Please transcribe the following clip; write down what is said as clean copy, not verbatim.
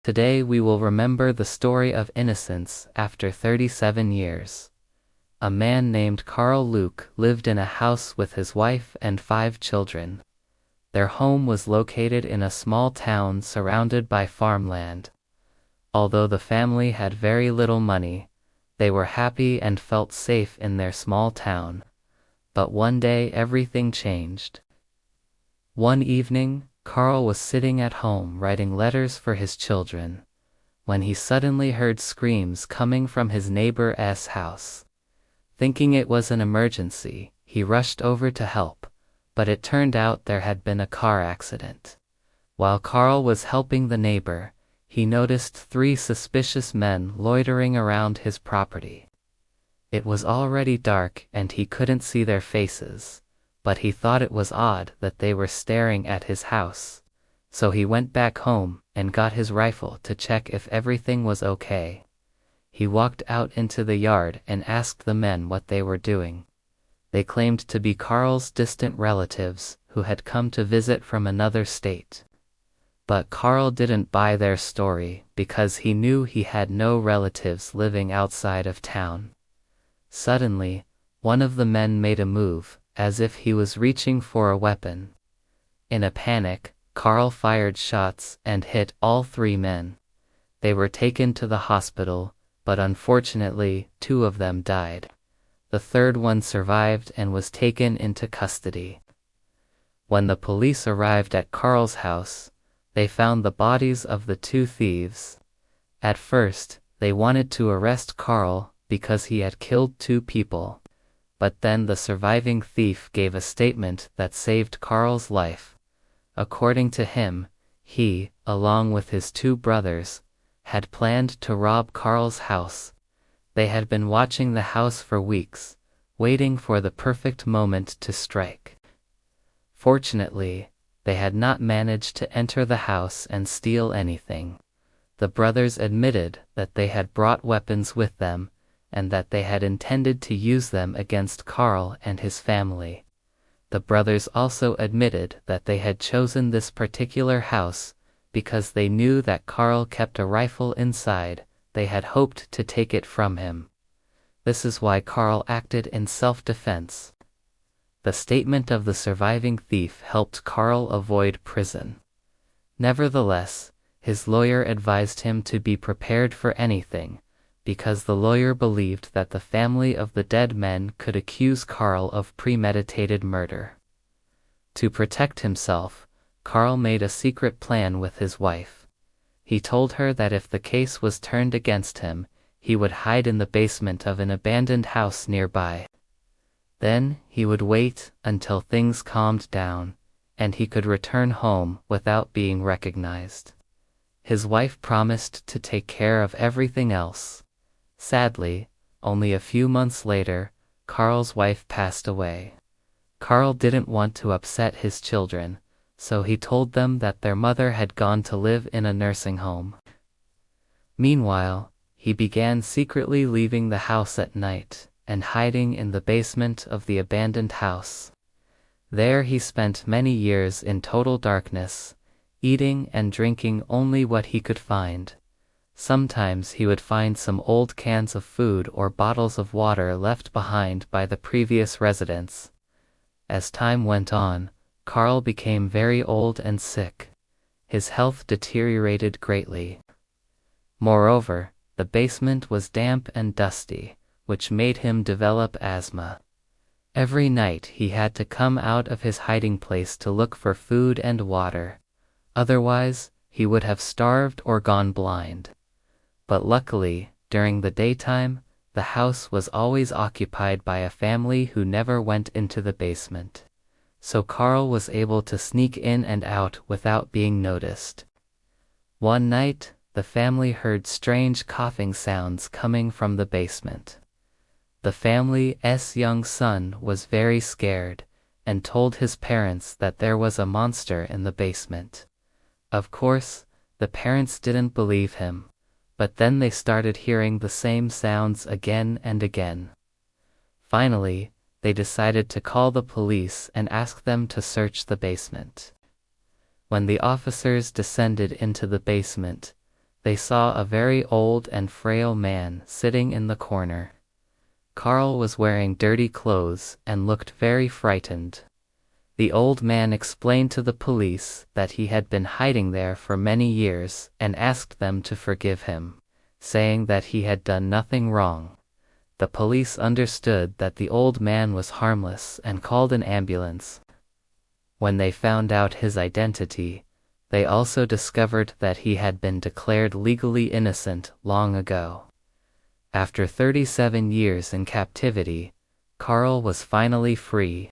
Today we will remember the story of Innocence after 37 years. A man named Carl Luke lived in a house with his wife and 5 children. Their home was located in a small town surrounded by farmland. Although the family had very little money, they were happy and felt safe in their small town. But one day everything changed. One evening, Carl was sitting at home writing letters for his children, when he suddenly heard screams coming from his neighbor's house. Thinking it was an emergency, he rushed over to help, but it turned out there had been a car accident. While Carl was helping the neighbor, he noticed 3 suspicious men loitering around his property. It was already dark and he couldn't see their faces, but he thought it was odd that they were staring at his house. So he went back home and got his rifle to check if everything was okay. He walked out into the yard and asked the men what they were doing. They claimed to be Carl's distant relatives who had come to visit from another state. But Carl didn't buy their story because he knew he had no relatives living outside of town. Suddenly, one of the men made a move, as if he was reaching for a weapon. In a panic, Carl fired shots and hit all 3 men. They were taken to the hospital, but unfortunately, 2 of them died. The 3rd one survived and was taken into custody. When the police arrived at Carl's house, they found the bodies of the 2 thieves. At first, they wanted to arrest Carl because he had killed 2 people. But then the surviving thief gave a statement that saved Carl's life. According to him, he, along with his 2 brothers, had planned to rob Carl's house. They had been watching the house for weeks, waiting for the perfect moment to strike. Fortunately, they had not managed to enter the house and steal anything. The brothers admitted that they had brought weapons with them, and that they had intended to use them against Carl and his family. The brothers also admitted that they had chosen this particular house because they knew that Carl kept a rifle inside. They had hoped to take it from him. This is why Carl acted in self-defense. The statement of the surviving thief helped Carl avoid prison. Nevertheless, his lawyer advised him to be prepared for anything, because the lawyer believed that the family of the dead men could accuse Carl of premeditated murder. To protect himself, Carl made a secret plan with his wife. He told her that if the case was turned against him, he would hide in the basement of an abandoned house nearby. Then he would wait until things calmed down, and he could return home without being recognized. His wife promised to take care of everything else. Sadly, only a few months later, Carl's wife passed away. Carl didn't want to upset his children, so he told them that their mother had gone to live in a nursing home. Meanwhile, he began secretly leaving the house at night and hiding in the basement of the abandoned house. There he spent many years in total darkness, eating and drinking only what he could find. Sometimes he would find some old cans of food or bottles of water left behind by the previous residents. As time went on, Carl became very old and sick. His health deteriorated greatly. Moreover, the basement was damp and dusty, which made him develop asthma. Every night he had to come out of his hiding place to look for food and water. Otherwise, he would have starved or gone blind. But luckily, during the daytime, the house was always occupied by a family who never went into the basement. So Carl was able to sneak in and out without being noticed. One night, the family heard strange coughing sounds coming from the basement. The family's young son was very scared and told his parents that there was a monster in the basement. Of course, the parents didn't believe him, but then they started hearing the same sounds again and again. Finally, they decided to call the police and ask them to search the basement. When the officers descended into the basement, They saw a very old and frail man sitting in the corner. Carl was wearing dirty clothes and looked very frightened. The old man explained to the police that he had been hiding there for many years and asked them to forgive him, saying that he had done nothing wrong. The police understood that the old man was harmless and called an ambulance. When they found out his identity, they also discovered that he had been declared legally innocent long ago. After 37 years in captivity, Carl was finally free